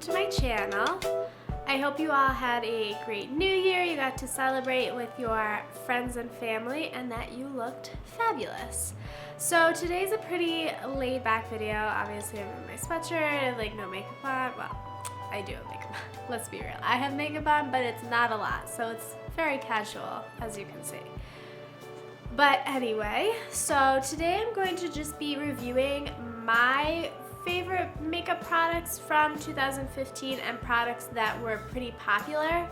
to my channel. I hope you all had a great new year, you got to celebrate with your friends and family, and that you looked fabulous. So today's a pretty laid back video. Obviously I'm in my sweatshirt, I have like no makeup on. Well, I do have makeup on, let's be real. I have makeup on, but it's not a lot, so it's very casual, as you can see. But anyway, so today I'm going to just be reviewing my favorite makeup products from 2015 and products that were pretty popular.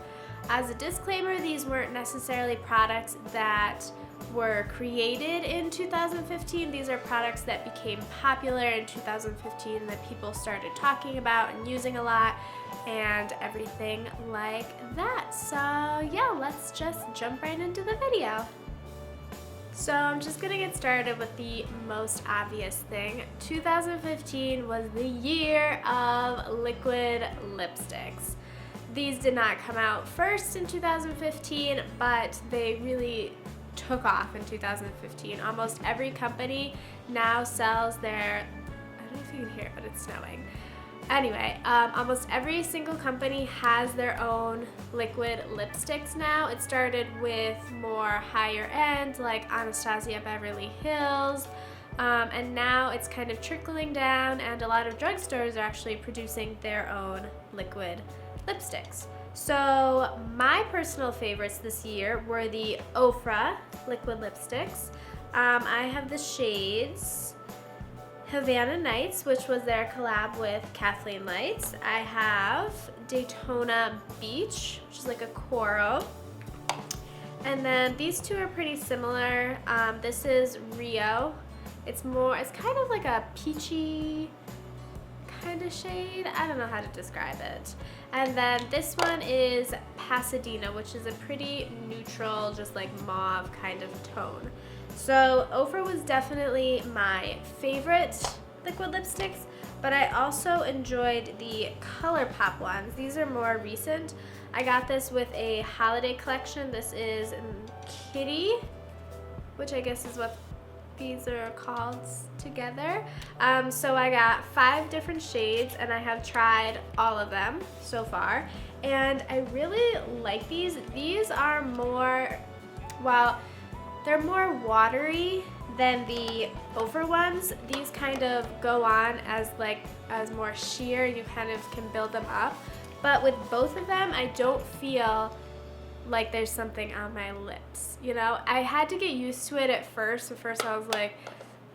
As a disclaimer, these weren't necessarily products that were created in 2015. These are products that became popular in 2015 that people started talking about and using a lot and everything like that. So yeah, let's just jump right into the video. So I'm just gonna get started with the most obvious thing. 2015 was the year of liquid lipsticks. These did not come out first in 2015, but they really took off in 2015. Almost every company now sells their, I don't know if you can hear it, but it's snowing. Anyway, almost every single company has their own liquid lipsticks now. It started with more higher end, like Anastasia Beverly Hills, and now it's kind of trickling down, and a lot of drugstores are actually producing their own liquid lipsticks. So my personal favorites this year were the Ofra liquid lipsticks. I have the shades Havana Nights, which was their collab with Kathleen Lights. I have Daytona Beach, which is like a coral. And then these two are pretty similar. This is Rio. It's kind of like a peachy kind of shade. I don't know how to describe it. And then this one is Pasadena, which is a pretty neutral, just like mauve kind of tone. So Ofra was definitely my favorite liquid lipsticks, but I also enjoyed the ColourPop ones. These are more recent. I got this with a holiday collection. This is Kitty, which I guess is what these are called together. So I got 5 different shades and I have tried all of them so far. And I really like these. These are more, well, they're more watery than the Ofra ones. These kind of go on as more sheer. You kind of can build them up. But with both of them, I don't feel like there's something on my lips. You know, I had to get used to it at first. At first I was like,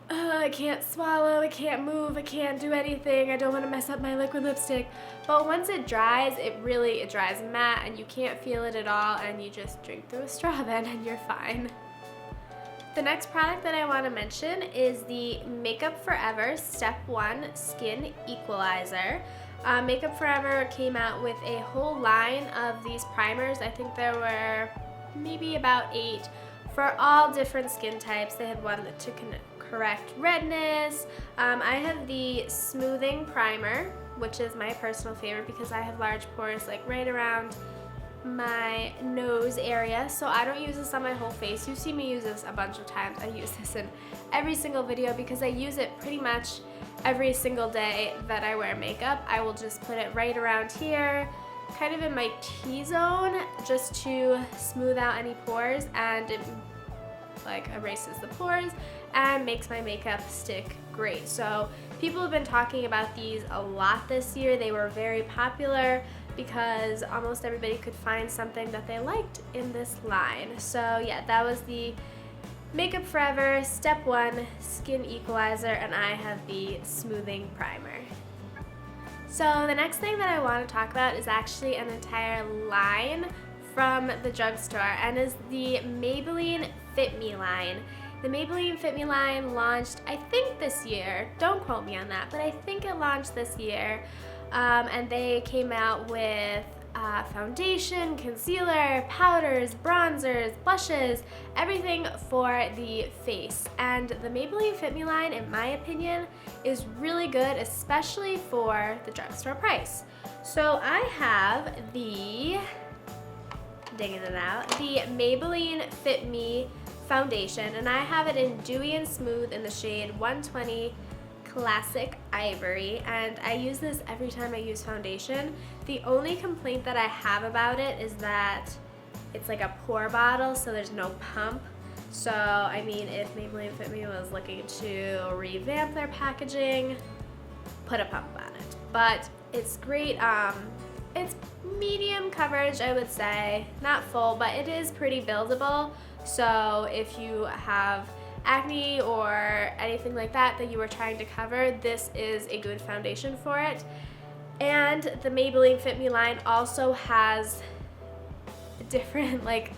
I can't swallow, I can't move, I can't do anything, I don't want to mess up my liquid lipstick. But once it dries, it dries matte and you can't feel it at all, and you just drink through a straw then and you're fine. The next product that I want to mention is the Makeup Forever Step 1 Skin Equalizer. Makeup Forever came out with a whole line of these primers. I think there were maybe about 8 for all different skin types. They had one to correct redness. I have the Smoothing Primer, which is my personal favorite because I have large pores like right around my nose area, so I don't use this on my whole face. You see me use this a bunch of times. I use this in every single video because I use it pretty much every single day that I wear makeup. I will just put it right around here, kind of in my T-zone, just to smooth out any pores, and it like erases the pores and makes my makeup stick great. So people have been talking about these a lot this year. They were very popular because almost everybody could find something that they liked in this line. So yeah, that was the Makeup Forever Step 1 Skin Equalizer, and I have the Smoothing Primer. So the next thing that I want to talk about is actually an entire line from the drugstore, and is the Maybelline Fit Me line. The Maybelline Fit Me line launched, I think this year, don't quote me on that, but I think it launched this year. And they came out with foundation, concealer, powders, bronzers, blushes, everything for the face. And the Maybelline Fit Me line, in my opinion, is really good, especially for the drugstore price. So I have the, digging it out, the Maybelline Fit Me foundation, and I have it in Dewy and Smooth in the shade 120 Classic Ivory, and I use this every time I use foundation. The only complaint that I have about it is that it's like a pour bottle, so there's no pump. So, I mean, if Maybelline Fit Me was looking to revamp their packaging, put a pump on it. But it's great. It's medium coverage, I would say. Not full, but it is pretty buildable. So if you have acne or anything like that that you are trying to cover, this is a good foundation for it. And the Maybelline Fit Me line also has different like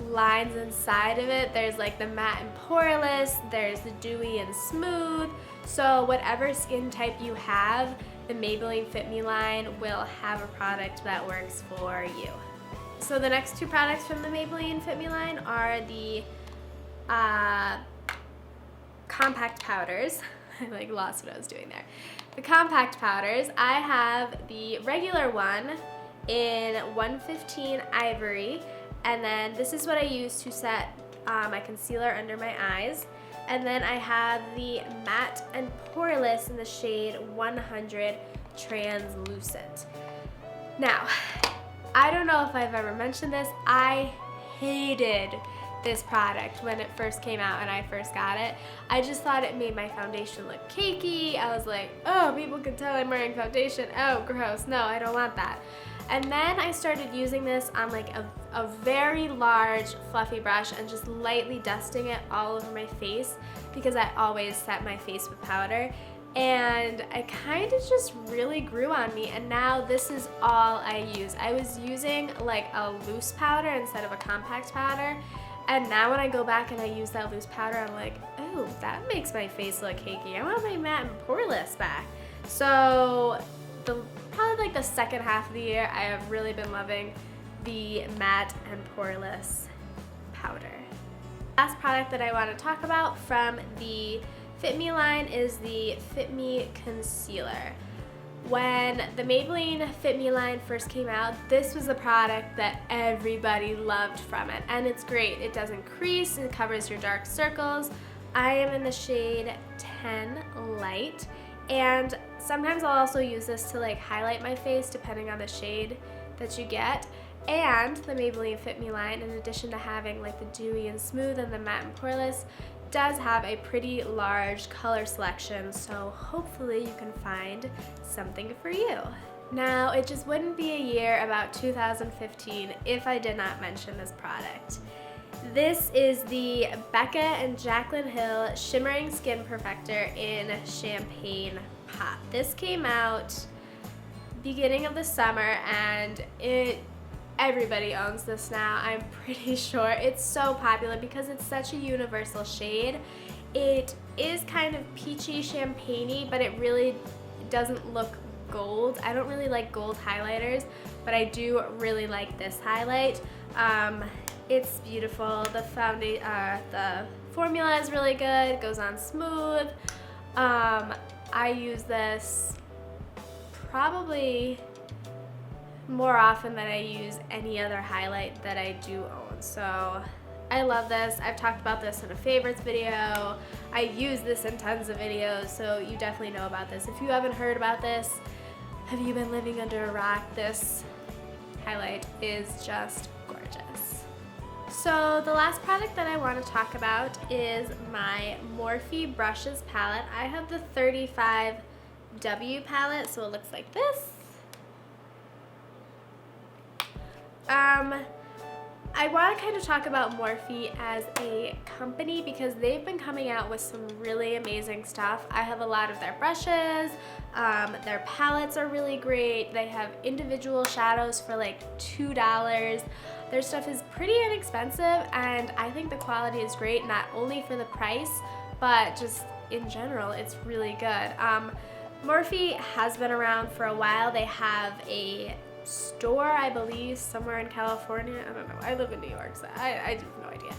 lines inside of it. There's like the matte and poreless, there's the dewy and smooth. So whatever skin type you have, the Maybelline Fit Me line will have a product that works for you. So the next two products from the Maybelline Fit Me line are the compact powders. I like lost what I was doing there. The compact powders, I have the regular one in 115 Ivory, and then this is what I use to set my concealer under my eyes. And then I have the matte and poreless in the shade 100 Translucent. Now, I don't know if I've ever mentioned this, I hated this product when it first came out and I first got it. I just thought it made my foundation look cakey. I was like, oh, people can tell I'm wearing foundation. Oh, gross. No, I don't want that. And then I started using this on like a very large fluffy brush and just lightly dusting it all over my face because I always set my face with powder. And I kind of just really grew on me, and now this is all I use. I was using like a loose powder instead of a compact powder, and now when I go back and I use that loose powder, I'm like, oh, that makes my face look cakey. I want my matte and poreless back. So probably like the second half of the year, I have really been loving the matte and poreless powder. Last product that I want to talk about from the Fit Me line is the Fit Me Concealer. When the Maybelline Fit Me line first came out, this was a product that everybody loved from it, and it's great. It doesn't crease, it covers your dark circles. I am in the shade 10 Light, and sometimes I'll also use this to like highlight my face depending on the shade that you get. And the Maybelline Fit Me line, in addition to having like the dewy and smooth and the matte and poreless, does have a pretty large color selection, so hopefully you can find something for you. Now, it just wouldn't be a year about 2015 if I did not mention this product. This is the Becca and Jaclyn Hill Shimmering Skin Perfector in Champagne Pop. This came out beginning of the summer, and everybody owns this now, I'm pretty sure. It's so popular because it's such a universal shade. It is kind of peachy champagne-y, but it really doesn't look gold. I don't really like gold highlighters, but I do really like this highlight. It's beautiful. The formula is really good. It goes on smooth. I use this probably more often than I use any other highlight that I do own. So I love this. I've talked about this in a favorites video. I use this in tons of videos, so you definitely know about this. If you haven't heard about this, have you been living under a rock? This highlight is just gorgeous. So the last product that I want to talk about is my Morphe Brushes palette. I have the 35W palette, so it looks like this. I want to kind of talk about Morphe as a company because they've been coming out with some really amazing stuff. I have a lot of their brushes, their palettes are really great. They have individual shadows for like $2. Their stuff is pretty inexpensive, and I think the quality is great, not only for the price, but just in general, it's really good. Morphe has been around for a while. They have a store, I believe, somewhere in California. I don't know. I live in New York, so I have no idea.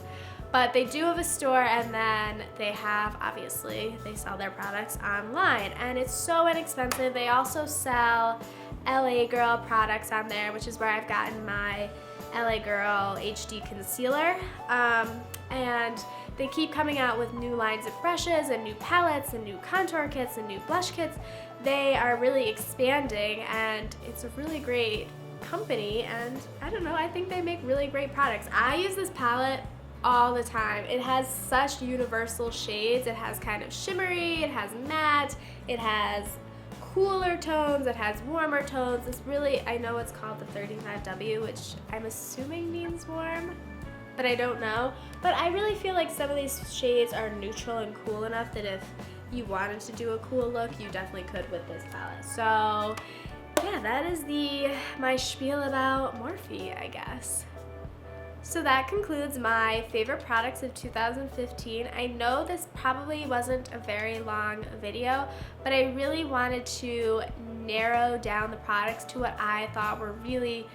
But they do have a store, and then they have, obviously, they sell their products online, and it's so inexpensive. They also sell LA Girl products on there, which is where I've gotten my LA Girl HD concealer. And they keep coming out with new lines of brushes and new palettes and new contour kits and new blush kits. They are really expanding, and it's a really great company, and I don't know, I think they make really great products. I use this palette all the time. It has such universal shades. It has kind of shimmery, it has matte, it has cooler tones, it has warmer tones. This really, I know it's called the 35W, which I'm assuming means warm, but I don't know. But I really feel like some of these shades are neutral and cool enough that if you wanted to do a cool look, you definitely could with this palette. So yeah, that is my spiel about Morphe, I guess. So that concludes my favorite products of 2015. I know this probably wasn't a very long video, but I really wanted to narrow down the products to what I thought were really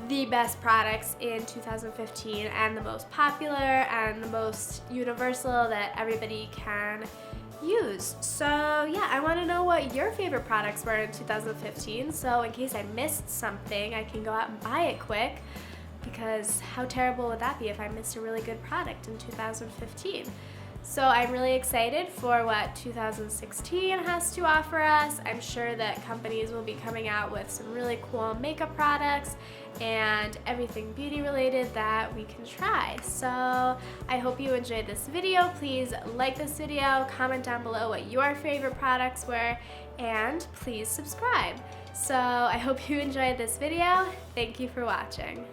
the best products in 2015 and the most popular and the most universal that everybody can use. So yeah, I want to know what your favorite products were in 2015, so in case I missed something, I can go out and buy it quick, because how terrible would that be if I missed a really good product in 2015? So I'm really excited for what 2016 has to offer us. I'm sure that companies will be coming out with some really cool makeup products and everything beauty related that we can try. So I hope you enjoyed this video. Please like this video, comment down below what your favorite products were, and please subscribe. So I hope you enjoyed this video. Thank you for watching.